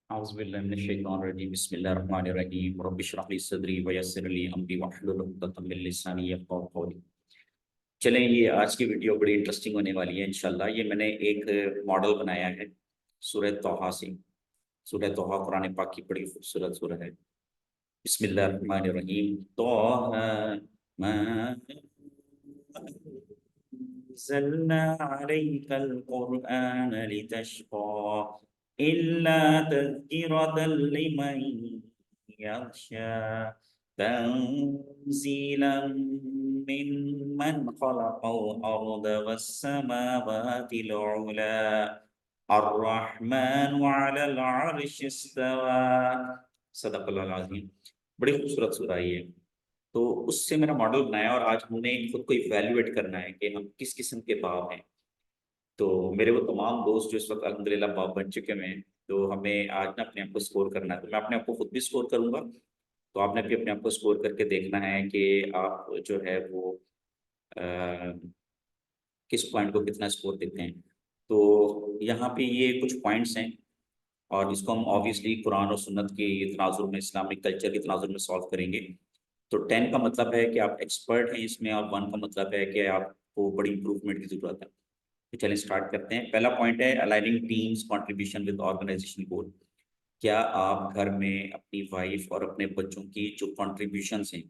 औज़ुबिल्लाहि बिस्मिल्लाहिर्रहमानिर्रहीम रब्बिश रह ली सदरी वयस्सिर ली अमरी वहलुल उक़दतम मिन लिसानी यफ़क़हू क़ौली। चलें, ये आज की वीडियो बड़ी इंटरेस्टिंग होने वाली है इंशाल्लाह। ये मैंने एक मॉडल बनाया है सूरह तौहा से। सूरह तौहा कुरान पाक की बड़ी खूबसूरत सूरह है। बिस्मिल्लाहिर्रहमानिर्रहीम। तौहा मा अंज़लना अलैकल क़ुरआन लितश्क़ा इल्ला तज़किरतल लिमन यख़शा तंज़ीलन मिम्मन ख़लक़ल अर्ज़ वस्समावातिल उला अर्रहमानु अलल अर्शि इस्तवा। सदक़ल्लाहुल अज़ीम। बड़ी खूबसूरत सूरह है ये। तो उससे मेरा मॉडल बनाया और आज हमने खुद को इवैल्यूएट करना है कि हम किस किस्म के बाप हैं। तो मेरे वो तमाम दोस्त जो इस वक़्त अल्हम्दुलिल्लाह बाप बन चुके हैं, तो हमें आज ना अपने आप को स्कोर करना है। तो मैं अपने आप को खुद भी स्कोर करूँगा, तो आपने भी अपने आप को स्कोर करके देखना है कि आप जो है वो अ, किस पॉइंट को कितना स्कोर देते हैं। तो यहाँ पे ये कुछ पॉइंट्स हैं और इसको हम ऑब्वियसली कुरान और सुन्नत के तनाज़ुर में, इस्लामिक कल्चर के तनाज़ुर में सॉल्व करेंगे। तो 10 का मतलब है कि आप एक्सपर्ट हैं इसमें और 1 का मतलब है कि आपको बड़ी इम्प्रूवमेंट की ज़रूरत है। तो चलिए स्टार्ट करते हैं। पहला पॉइंट है aligning teams contribution with organisation goal. क्या आप घर में अपनी वाइफ और अपने बच्चों की जो कंट्रीब्यूशंस हैं,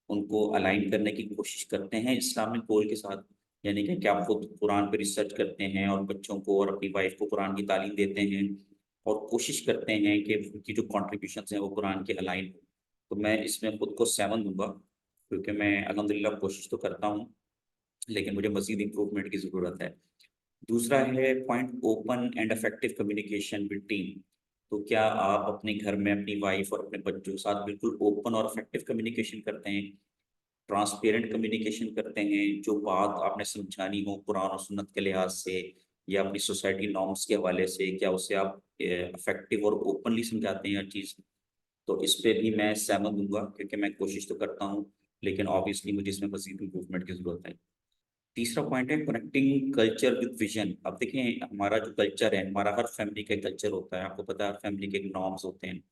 उनको अलाइन करने की कोशिश करते हैं इस्लामिक गोल के साथ? यानी कि क्या आप खुद कुरान पे रिसर्च करते हैं और बच्चों को और अपनी वाइफ को कुरान की तालीम देते हैं और कोशिश करते हैं कि उनकी जो कंट्रीब्यूशंस हैं वो कुरान के अलाइन हो? तो मैं इसमें खुद को 7 दूँगा, क्योंकि मैं अल्हम्दुलिल्लाह कोशिश तो करता हूँ, लेकिन मुझे मज़ीद इम्प्रूवमेंट की ज़रूरत है। दूसरा है point open and effective communication with team. तो क्या आप अपने घर में अपनी वाइफ और अपने बच्चों के साथ बिल्कुल ओपन और इफेक्टिव कम्युनिकेशन करते हैं, ट्रांसपेरेंट कम्युनिकेशन करते हैं, जो बात आपने समझानी हो कुरान और सुन्नत के लिहाज से या अपनी सोसाइटी नॉर्म्स के हवाले से, क्या उसे आप इफेक्टिव और ओपनली समझाते हैं हर चीज़? तो इस पे भी मैं 7 दूँगा, क्योंकि मैं कोशिश तो करता हूँ, लेकिन ऑब्वियसली मुझे इसमें मज़ीद इम्प्रूवमेंट की ज़रूरत है। तीसरा पॉइंट है कनेक्टिंग कल्चर विद विजन। अब देखिए, हमारा जो कल्चर है, हमारा हर फैमिली का कल्चर होता है। आपको पता है हर फैमिली के नॉर्म्स होते हैं।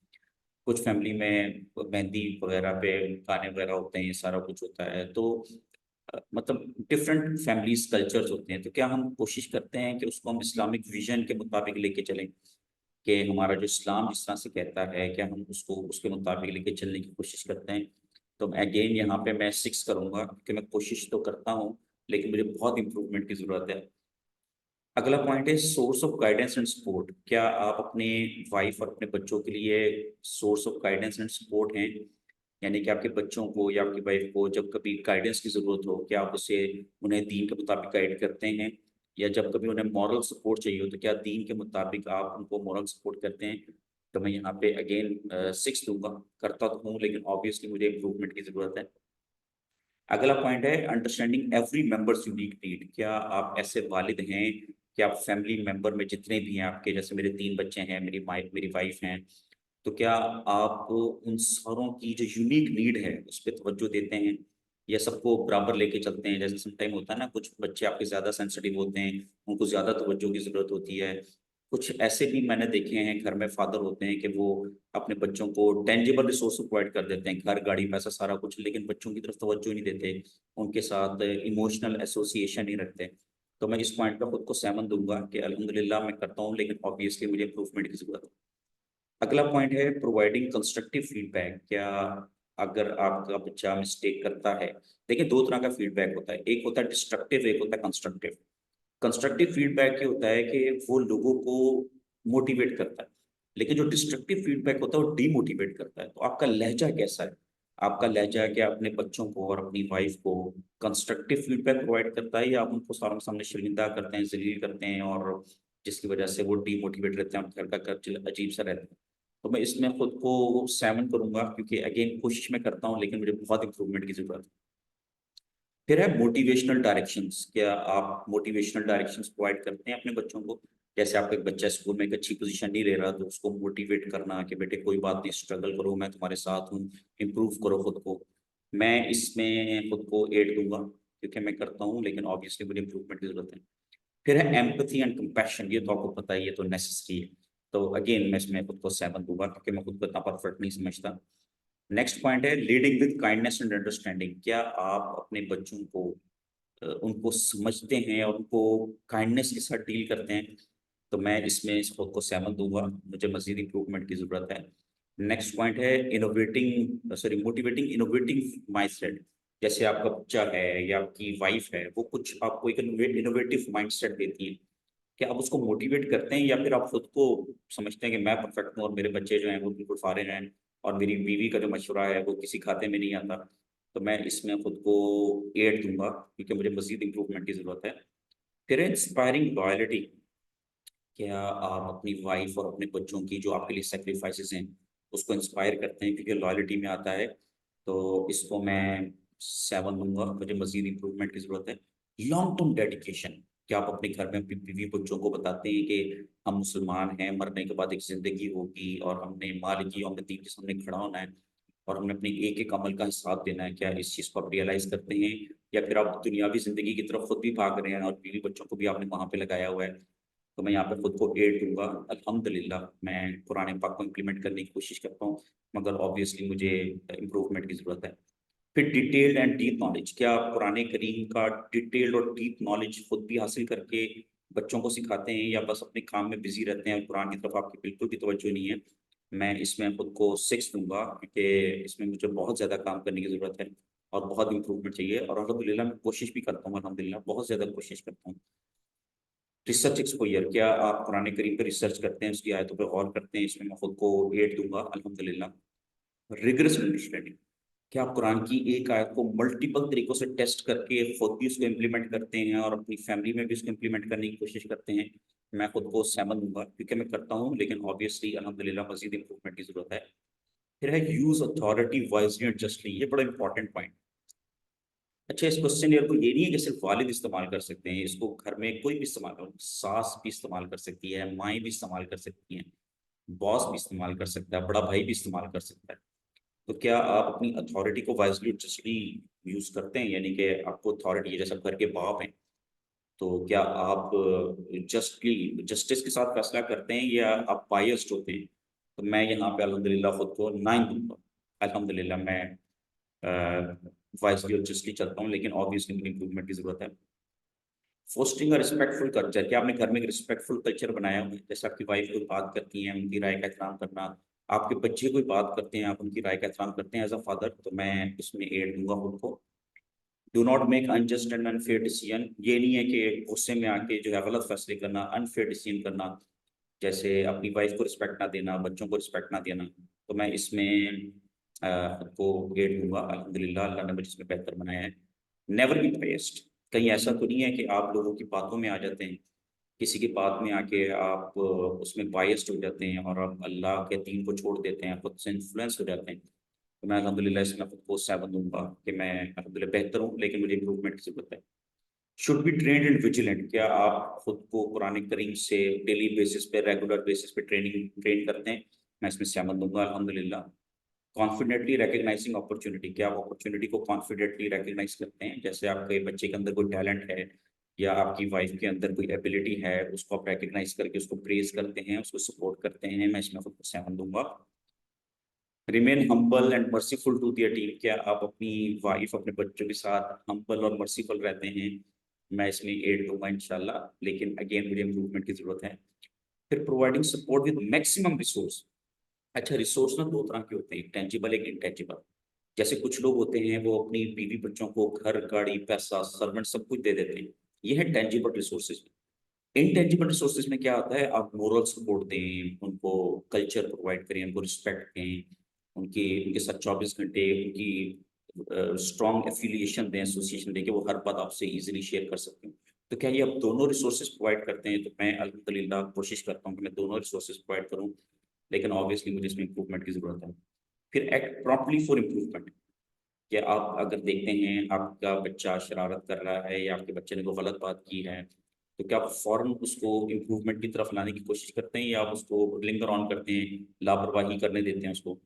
कुछ फैमिली में मेहंदी वगैरह पे गाने वगैरह होते हैं, ये सारा कुछ होता है। तो मतलब डिफरेंट फैमिलीज़ कल्चर्स होते हैं। तो क्या हम कोशिश करते हैं कि उसको हम इस्लामिक विजन के मुताबिक लेके चलें? कि हमारा जो इस्लाम जिस तरह से कहता है, क्या हम उसको उसके मुताबिक लेके चलने की कोशिश करते हैं? तो अगेन यहाँ पे मैं 6 करूँगा, क्योंकि मैं कोशिश तो करता हूँ, लेकिन मुझे बहुत इम्प्रूवमेंट की ज़रूरत है। अगला पॉइंट है source of guidance and support. क्या आप अपने वाइफ और अपने बच्चों के लिए source of guidance and support हैं? यानी कि आपके बच्चों को या आपकी वाइफ को जब कभी गाइडेंस की ज़रूरत हो, क्या आप उसे उन्हें दीन के मुताबिक गाइड करते हैं? या जब कभी उन्हें मॉरल सपोर्ट चाहिए हो, तो क्या दीन के मुताबिक आप उनको मॉरल सपोर्ट करते हैं? तो मैं यहाँ पे अगेन 6 दूँगा। करता तो हूँ, लेकिन ऑब्वियसली मुझे इम्प्रूवमेंट की ज़रूरत है। अगला पॉइंट है understanding every members unique need. क्या आप ऐसे वालिद हैं कि आप फैमिली मेंबर में जितने भी हैं आपके, जैसे मेरे 3 बच्चे हैं, मेरी वाइफ हैं, तो क्या आप उन सारों की जो यूनिक नीड है, उस पे तवज्जो देते हैं या सबको बराबर लेके चलते हैं? जैसे सम टाइम होता है ना, कुछ बच्चे आपके ज़्यादा सेंसिटिव होते हैं, उनको ज़्यादा तवज्जो की ज़रूरत होती है। कुछ ऐसे भी मैंने देखे हैं, घर में फादर होते हैं कि वो अपने बच्चों को टेंजिबल रिसोर्स प्रोवाइड कर देते हैं, घर, गाड़ी, पैसा सारा कुछ, लेकिन बच्चों की तरफ तवज्जो नहीं देते, उनके साथ इमोशनल एसोसिएशन नहीं रखते। तो मैं इस पॉइंट पे खुद को 7 दूँगा कि अल्हम्दुलिल्लाह मैं करता हूँ, लेकिन ऑब्वियसली मुझे इम्प्रूवमेंट की ज़रूरत है। अगला पॉइंट है प्रोवाइडिंग कंस्ट्रक्टिव फीडबैक। क्या अगर आपका बच्चा मिस्टेक करता है, देखिए 2 तरह का फीडबैक होता है, एक होता है डिस्ट्रक्टिव, एक होता है कंस्ट्रक्टिव। कंस्ट्रक्टिव फीडबैक ये होता है कि वो लोगों को मोटिवेट करता है, लेकिन जो डिस्ट्रक्टिव फीडबैक होता है वो डीमोटिवेट करता है। तो आपका लहजा कैसा है? आपका लहजा क्या अपने बच्चों को और अपनी वाइफ को कंस्ट्रक्टिव फीडबैक प्रोवाइड करता है, या आप उनको सामने शर्मिंदा करते हैं, ज़लील करते हैं, और जिसकी वजह से वो डीमोटिवेट रहते हैं और घर का कल्चर अजीब-सा रहता है? तो मैं इसमें खुद को 7 करूँगा, क्योंकि अगेन कोशिश मैं करता हूँ, लेकिन मुझे बहुत इम्प्रूवमेंट की ज़रूरत है। फिर है मोटिवेशनल डायरेक्शंस। क्या आप मोटिवेशनल डायरेक्शंस प्रोवाइड करते हैं अपने बच्चों को? जैसे आपका एक बच्चा स्कूल में एक अच्छी पोज़ीशन नहीं ले रहा, तो उसको मोटिवेट करना कि बेटे कोई बात नहीं, स्ट्रगल करो, मैं तुम्हारे साथ हूँ, इम्प्रूव करो खुद को। मैं इसमें खुद को 8 दूँगा, क्योंकि मैं करता हूँ, लेकिन ऑब्वियसली मुझे इम्प्रूवमेंट की ज़रूरत है। फिर है एम्पैथी एंड कंपैशन। ये तो आपको पता ही है, ये तो नेसेसरी है। तो अगेन मैं इसमें खुद को 7 दूंगा क्योंकि मैं खुद को इतना परफेक्ट नहीं समझता। नेक्स्ट पॉइंट है leading with kindness and understanding. क्या आप अपने बच्चों को उनको समझते हैं और उनको काइंडनेस के साथ डील करते हैं? तो मैं इसमें इस खुद को 7 दूंगा, मुझे मजीद इंप्रूवमेंट की जरूरत है। नेक्स्ट पॉइंट है मोटिवेटिंग इनोवेटिंग माइंडसेट। जैसे आपका बच्चा है या आपकी वाइफ है, वो कुछ आपको एक इनोवेटिव माइंडसेट देती है, क्या आप उसको मोटिवेट करते हैं या फिर आप खुद को समझते हैं कि मैं परफेक्ट हूँ और मेरे बच्चे जो हैं वो बिल्कुल फारिग हैं और मेरी बीवी का जो मशवरा है वो किसी खाते में नहीं आता? तो मैं इसमें खुद को 8 दूंगा क्योंकि मुझे मजीद इंप्रूवमेंट की जरूरत है। फिर इंस्पायरिंग लॉयलिटी। क्या आप अपनी वाइफ और अपने बच्चों की जो आपके लिए सेक्रीफाइसेस हैं उसको इंस्पायर करते हैं? क्योंकि लॉयल्टी में आता है। तो इसको मैं 7 दूंगा, मुझे मजीद इंप्रूवमेंट की जरूरत है। Long term dedication. क्या आप अपने घर में अपनी बीवी बच्चों को बताते हैं कि हम मुसलमान हैं, मरने के बाद एक जिंदगी होगी और हमने मालिकी यौम दीन के सामने खड़ा होना है और हमने अपने एक एक अमल का हिसाब देना है? क्या इस चीज़ को आप रियलाइज करते हैं या फिर आप दुनियावी जिंदगी की तरफ खुद भी भाग रहे हैं और बीवी बच्चों को भी आपने वहां पे लगाया हुआ है? तो मैं यहाँ पे खुद को 8 दूंगा। अल्हम्दुलिल्लाह मैं कुरान पाक को इम्प्लीमेंट करने की कोशिश करता हूँ, मगर ऑब्वियसली मुझे इम्प्रूवमेंट की ज़रूरत है। फिर डिटेल्ड एंड डीप नॉलेज। क्या आप कुरान करीम का डिटेल्ड और डीप नॉलेज खुद भी हासिल करके बच्चों को सिखाते हैं या बस अपने काम में बिजी रहते हैं और कुरान की तरफ आपकी बिल्कुल भी तवज्जो नहीं है? मैं इसमें खुद को 6 दूंगा क्योंकि इसमें मुझे बहुत ज़्यादा काम करने की ज़रूरत है और बहुत इम्प्रूवमेंट चाहिए और अल्हम्दुलिल्लाह मैं कोशिश भी करता हूँ, अल्हम्दुलिल्लाह बहुत ज़्यादा कोशिश करता हूँ। Research exposure. क्या आप कुरान करीम पर रिसर्च करते हैं, उसकी आयतों पर गौर करते हैं? इसमें मैं खुद को 8 दूंगा अल्हम्दुलिल्लाह। Rigorous understanding. क्या आप कुरान की एक आयत को मल्टीपल तरीकों से टेस्ट करके खुद भी उसको इम्प्लीमेंट करते हैं और अपनी फैमिली में भी उसको इम्प्लीमेंट करने की कोशिश करते हैं? मैं खुद को 7 दूंगा क्योंकि मैं करता हूँ, लेकिन ऑब्वियसली अल्हम्दुलिल्लाह मजीद इंप्रूवमेंट की जरूरत है। फिर है use authority wisely and justly. ये बड़ा इंपॉर्टेंट पॉइंट। अच्छा, इस क्वेश्चन को ये नहीं है कि सिर्फ वालिद इस्तेमाल कर सकते हैं, इसको घर में कोई भी इस्तेमाल कर, सास भी इस्तेमाल कर सकती है, माएँ भी इस्तेमाल कर सकती हैं, बॉस भी इस्तेमाल कर सकता है, बड़ा भाई भी इस्तेमाल कर सकता है। तो क्या आप अपनी अथॉरिटी को वाइजली जस्टली यूज करते हैं? यानी कि आपको अथॉरिटी है, जैसे आप घर के बाप हैं, तो क्या आप जस्टली जस्टिस के साथ फैसला करते हैं या आप बायस्ड होते हैं? तो मैं यहाँ पे अल्हम्दुलिल्लाह खुद को 9 दूंगा। अल्हम्दुलिल्लाह मैं वाइजली और जस्टली चलता हूँ, लेकिन ऑब्वियसली मुझे इंप्रूवमेंट की जरूरत है। फोस्टिंग अ रिस्पेक्टफुल कल्चर। क्या आपने घर में एक रिस्पेक्टफुल कल्चर बनाया हुआ है? जैसे आपकी वाइफ कोई बात करती हैं, उनकी राय का एहतराम करना, आपके बच्चे कोई बात करते हैं, आप उनकी राय का एहतराम करते हैं एज अ फादर? तो मैं इसमें 8 दूंगा खुद को। Do not make unjust and unfair decision. ये नहीं है कि गुस्से में आके जो है गलत फैसले करना, अनफेयर डिसीजन करना, जैसे अपनी वाइफ को रिस्पेक्ट ना देना, बच्चों को रिस्पेक्ट ना देना। तो मैं इसमें खुद को 8 दूंगा। अल्हम्दुलिल्लाह अल्लाह ने मुझे इसमें बेहतर बनाया है। Never be biased. कहीं ऐसा तो नहीं है कि आप लोगों की बातों में आ जाते हैं, किसी की बात में आके आप उसमें बायस्ड हो जाते हैं और आप अल्लाह के दीन को छोड़ देते हैं, खुद से इन्फ्लुएंस हो जाते हैं? तो मैं अल्हम्दुलिल्लाह इसमें खुद को 7 दूंगा कि मैं अल्हम्दुलिल्लाह बेहतर हूँ, लेकिन मुझे इम्प्रूवमेंट की जरूरत है। Should be trained and vigilant. क्या आप खुद को कुरान करीम से डेली बेसिस पे, रेगुलर बेसिस पे ट्रेन करते हैं? मैं इसमें 7 दूंगा अल्हम्दुलिल्लाह। Confidently recognising opportunity. क्या आप अपॉर्चुनिटी को कॉन्फिडेंटली रिकग्नाइज करते हैं? जैसे आपके बच्चे के अंदर कोई टैलेंट है या आपकी वाइफ के अंदर कोई एबिलिटी है, उसको आप रिकग्नाइज करके उसको प्रेज करते हैं, उसको सपोर्ट करते हैं? मैं इसमें खुद को 7 दूंगा। Remain humble and merciful to their team. क्या आप अपनी वाइफ, अपने बच्चों के साथ हम्बल और मर्सीफुल रहते हैं? मैं इसमें 8 दूंगा इंशाल्लाह, लेकिन अगेन मुझे इम्प्रूवमेंट की जरूरत है। फिर providing support with maximum resource. अच्छा, रिसोर्स ना 2 तरह के होते हैं, एक टेंजिबल एक इनटेंजिबल। जैसे कुछ लोग होते हैं वो अपनी बीवी बच्चों को घर, गाड़ी, पैसा, सर्वेंट सब कुछ दे देते हैं, ये है टेंजिबल रिसोर्सेज। इनटेंजिबल रिसोर्सेज में क्या आता है, आप मोरल सपोर्ट दें, उनको कल्चर प्रोवाइड करें, उनको रिस्पेक्ट दें, उनकी उनके साथ 24 घंटे उनकी स्ट्रॉन्ग एफिलिएशन दें, एसोसिएशन दें कि वो हर बात आपसे इजीली शेयर कर सकते हैं। तो क्या ये आप दोनों रिसोर्सेज प्रोवाइड करते हैं? तो मैं अल्हम्दुलिल्लाह कोशिश करता हूँ कि मैं दोनों रिसोर्सेज प्रोवाइड करूँ, लेकिन ऑब्वियसली मुझे इसमें इंप्रूवमेंट की जरूरत है। फिर एक्ट प्रॉम्प्टली फॉर इम्प्रूवमेंट। कि आप अगर देखते हैं आपका बच्चा शरारत कर रहा है या आपके बच्चे ने कोई गलत बात की है, तो क्या आप फौरन उसको इम्प्रूवमेंट की तरफ लाने की कोशिश करते हैं या आप उसको लिंगर ऑन करते हैं, लापरवाही करने देते हैं उसको?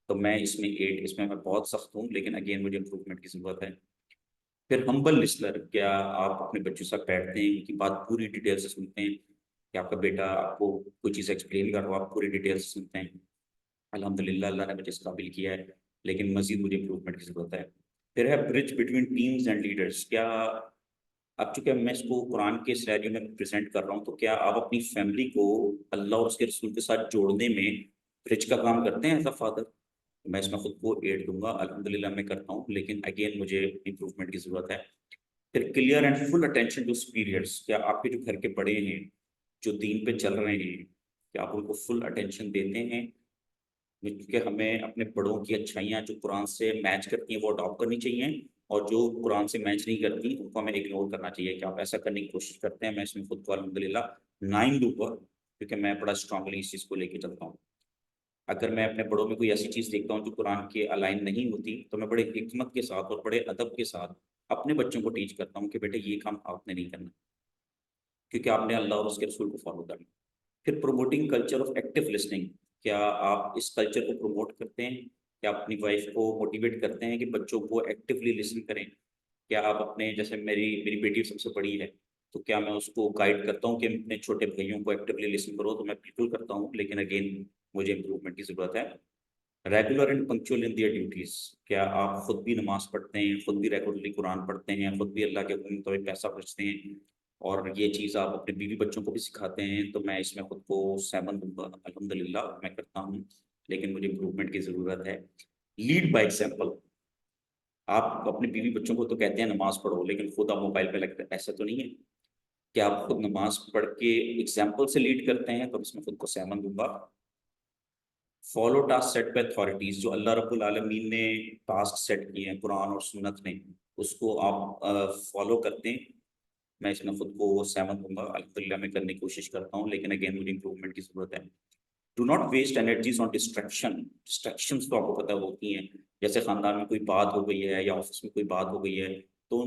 तो मैं इसमें 8, इसमें मैं बहुत सख्त हूँ, लेकिन अगेन मुझे इम्प्रूवमेंट की ज़रूरत है। फिर हम्बल लिसनर। क्या आप अपने बच्चों के साथ बैठते हैं, उनकी बात पूरी डिटेल से सुनते हैं, कि आपका बेटा आपको कोई चीज़ एक्सप्लेन कर रहा हो, आप पूरी डिटेल्स सुनते हैं। अल्हम्दुलिल्लाह अल्लाह ने मुझे इस काबिल किया है, लेकिन मज़ीद मुझे इम्प्रूवमेंट की ज़रूरत है। फिर है bridge between teams and leaders. क्या अब चूँकि मैं इसको कुरान के सिनेरियो में प्रेज़ेंट कर रहा हूँ, तो क्या आप अपनी फैमिली को अल्लाह और उसके रसूल के साथ जोड़ने में ब्रिज का काम करते हैं एज़ अ फादर? मैं इसमें खुद को एड दूँगा, अल्हम्दुलिल्लाह मैं करता हूँ, लेकिन अगेन मुझे इम्प्रूवमेंट की ज़रूरत है। फिर clear and full attention to superiors. क्या आपके जो घर के बड़े हैं, जो दीन पे चल रहे हैं, क्या आप उनको फुल अटेंशन देते हैं? क्योंकि हमें अपने बड़ों की अच्छाइयाँ जो कुरान से मैच करती हैं वो अडॉप्ट करनी चाहिए, और जो कुरान से मैच नहीं करती उनको हमें इग्नोर करना चाहिए। कि आप ऐसा करने की कोशिश करते हैं? मैं इसमें खुद को अल्हम्दुलिल्लाह 9 दूँगा, क्योंकि मैं बड़ा स्ट्रांगली इस चीज़ को लेके चलता हूँ। अगर मैं अपने बड़ों में कोई ऐसी चीज़ देखता हूँ जो कुरान के अलाइन नहीं होती, तो मैं बड़े हिकमत के साथ और बड़े अदब के साथ अपने बच्चों को टीच करता हूँ कि बेटे ये काम आपने नहीं करना, क्योंकि आपने अल्लाह और उसके रसूल को फॉलो करना। फिर promoting culture of active listening. क्या आप इस कल्चर को प्रमोट करते हैं? क्या आप अपनी वाइफ को मोटिवेट करते हैं कि बच्चों को एक्टिवली लिसन करें? क्या आप अपने, जैसे मेरी मेरी बेटी सबसे बड़ी है, तो क्या मैं उसको गाइड करता हूँ कि अपने छोटे भाइयों को एक्टिवली लिसन करो? तो मैं बिल्कुल करता हूँ, लेकिन अगेन मुझे इम्प्रूवमेंट की ज़रूरत है। Regular and punctual in their duties. क्या आप खुद भी नमाज़ पढ़ते हैं, खुद भी रेगुलरली कुरान पढ़ते हैं, खुद भी अल्लाह के हुक्म के मुताबिक पैसा बचाते हैं, और ये चीज़ आप अपने बीवी बच्चों को भी सिखाते हैं? तो मैं इसमें खुद को 7 दूँगा, अल्हम्दुलिल्लाह मैं करता हूँ, लेकिन मुझे इम्प्रूवमेंट की ज़रूरत है। Lead by example. आप अपने बीवी बच्चों को तो कहते हैं नमाज़ पढ़ो, लेकिन खुद आप मोबाइल पे लगते हैं, ऐसा तो नहीं है? क्या आप खुद नमाज़ पढ़ के एग्ज़ाम्पल से लीड करते हैं? तो इसमें खुद को 7 दूँगा। Follow task set by authorities. जो अल्लाह रब्बुल आलमीन ने टास्क सेट किए हैं कुरान और सुन्नत में, उसको आप फॉलो करते हैं? मैं इसमें खुद को 7 दूँगा, अल्हम्दुलिल्लाह मैं करने की कोशिश करता हूँ, लेकिन अगेन मुझे इम्प्रूवमेंट की ज़रूरत है। Do not waste energies on distraction. Distractions तो आपको पता होती हैं, जैसे ख़ानदान में कोई बात हो गई है या ऑफ़िस में कोई बात हो गई है, तो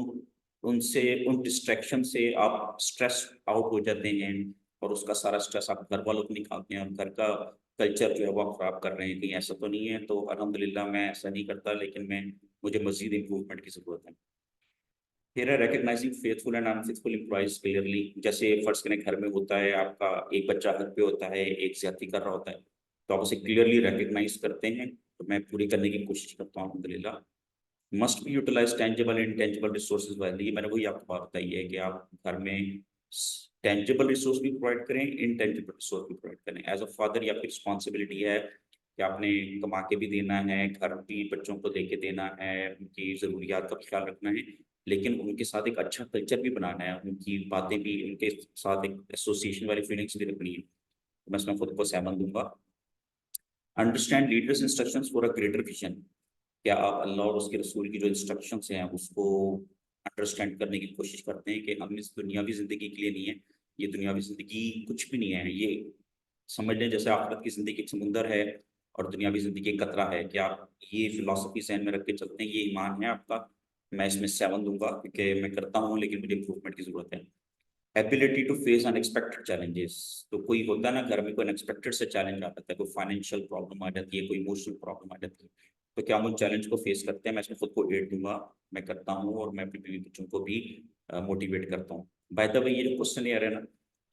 उनसे, उन डिस्ट्रैक्शन से आप स्ट्रेस आउट हो जाते हैं, और उसका सारा स्ट्रेस आप घर वालों को निकालते हैं, और घर का कल्चर जो है वो आप ख़राब कर रहे हैं। कहीं ऐसा तो नहीं है? तो अल्हम्दुलिल्लाह मैं ऐसा नहीं करता, लेकिन मुझे मज़ीद इम्प्रूवमेंट की ज़रूरत है। फिर है recognising faithful and unfaithful employees clearly. जैसे फ़र्ज़ करें घर में होता है, आपका एक बच्चा घर पे होता है, एक ज़्यादती कर रहा होता है, तो आप उसे क्लियरली रिकॉग्नाइज़ करते हैं? तो मैं पूरी करने की कोशिश करता हूँ अल्हम्दुलिल्लाह। Must be utilise tangible and intangible resources well. ये मैंने वही आपको बात बताई है कि आप घर में टेंजिबल रिसोर्स भी प्रोवाइड करें, इंटेंजिबल रिसोर्स भी प्रोवाइड करें। एज़ अ फादर ये आपकी रिस्पॉन्सिबिलिटी है कि आपने कमा के भी देना है, घर भी बच्चों को लेके देना है, उनकी ज़रूरियात का भी ख्याल रखना है, लेकिन उनके साथ एक अच्छा कल्चर भी बनाना है, उनकी बातें भी, उनके साथ एक एसोसिएशन वाली फीलिंग्स भी रखनी है। तो मैं इसमें खुद को 7 दूँगा। Understand leaders instructions for a greater vision. क्या आप अल्लाह और उसके रसूल की जो इंस्ट्रक्शंस हैं उसको अंडरस्टैंड करने की कोशिश करते हैं कि हम इस दुनियावी ज़िंदगी के लिए नहीं है, ये दुनियावी ज़िंदगी कुछ भी नहीं है, ये समझ लें जैसे आखिरत की ज़िंदगी एक समुंदर है और दुनियावी ज़िंदगी एक कतरा है। क्या आप ये फ़िलॉसफ़ी ज़हन में रख के चलते हैं, ये ईमान है आपका? मैं इसमें 7 दूँगा, क्योंकि मैं करता हूँ, लेकिन मुझे इम्प्रूवमेंट की ज़रूरत है। Ability to face unexpected challenges. तो कोई होता है ना घर में, कोई अनएक्सपेक्टेड से चैलेंज आ जाता है, कोई फाइनेंशियल प्रॉब्लम आ जाती है, कोई इमोशनल प्रॉब्लम आ जाती है, तो क्या हम उन चैलेंज को फेस करते हैं? मैं इसमें खुद को एड दूंगा, मैं करता हूँ, और मैं अपने बीवी बच्चों को भी मोटिवेट करता हूँ। बाय द वे ये जो क्वेश्चन है ना,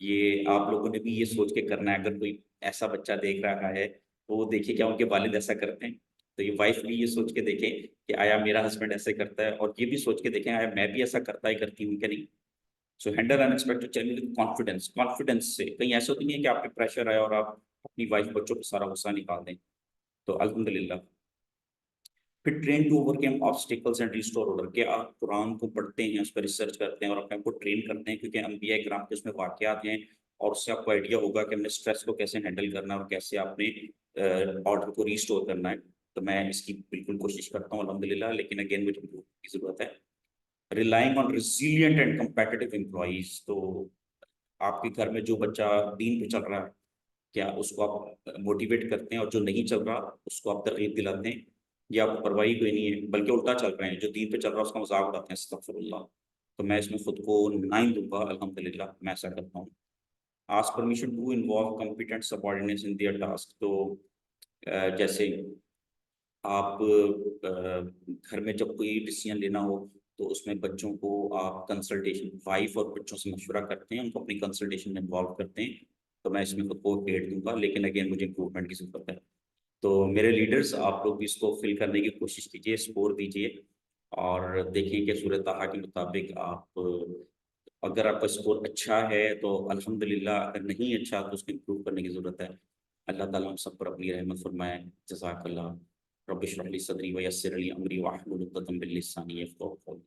ये आप लोगों ने भी ये सोच के करना है, अगर कोई ऐसा बच्चा देख रहा है तो वो देखिए क्या उनके वालिद ऐसा करते हैं, तो ये वाइफ भी ये सोच के देखें कि आया मेरा हस्बैंड ऐसे करता है, और ये भी सोच के देखें आया मैं भी ऐसा करता ही करती हूँ क्या नहीं। So handle unexpected challenge with confidence. Confidence से, कहीं ऐसा तो नहीं है कि आप पे प्रेशर आए और आप अपनी वाइफ बच्चों पे सारा गुस्सा निकाल दें। तो अल्हम्दुलिल्लाह। फिर train to overcome obstacles and restore order. के आप कुरान को पढ़ते हैं, उस पर रिसर्च करते हैं और अपने आप को ट्रेन करते हैं, क्योंकि अंबिया किराम के उसमें वाकयात हैं, और उससे आपको आइडिया होगा कि हमने स्ट्रेस को कैसे हैंडल करना है और कैसे आपने ऑर्डर को रिस्टोर करना है। तो मैं इसकी बिल्कुल कोशिश करता हूँ अल्हम्दुलिल्लाह, लेकिन अगेन मुझे इम्प्रूव की ज़रूरत है। Relying on resilient and competitive employees. तो आपके घर में जो बच्चा दीन पे चल रहा है, क्या उसको आप मोटिवेट करते हैं, और जो नहीं चल रहा उसको आप तरगीब दिलाते हैं, या आपको परवाही कोई नहीं है, बल्कि उल्टा चल रहे हैं, जो दीन पे चल रहा है उसका मजाक उड़ाते हैं, अस्तगफिरुल्लाह। तो मैं इसमें खुद को 9 दूंगा, अल्हम्दुलिल्लाह मैं ऐसा करता हूँ। Ask permission to involve competent subordinates in their task. तो जैसे आप घर में जब कोई डिसीजन लेना हो, तो उसमें बच्चों को आप कंसल्टेशन, वाइफ और बच्चों से मशवरा करते हैं, उनको अपनी कंसल्टेशन में इन्वॉल्व करते हैं, तो मैं इसमें खुद को हेट दूंगा, लेकिन अगेन मुझे इम्प्रूवमेंट की जरूरत है। तो मेरे लीडर्स, आप लोग भी इसको फिल करने की कोशिश कीजिए, स्कोर दीजिए और देखिए कि सूरत हाल के मुताबिक आप, अगर आपका स्कोर अच्छा है तो अल्हम्दुलिल्लाह, अगर नहीं अच्छा तो उसको इम्प्रूव करने की ज़रूरत है। अल्लाह ताला हम सब पर अपनी रहमत फरमाए। जज़ाकल्लाह। रब्बिश रह ली सदरी व यस्सिर ली अमरी वाहलुल उक़दतम मिन लिसानी यफ़क़हू क़ौली।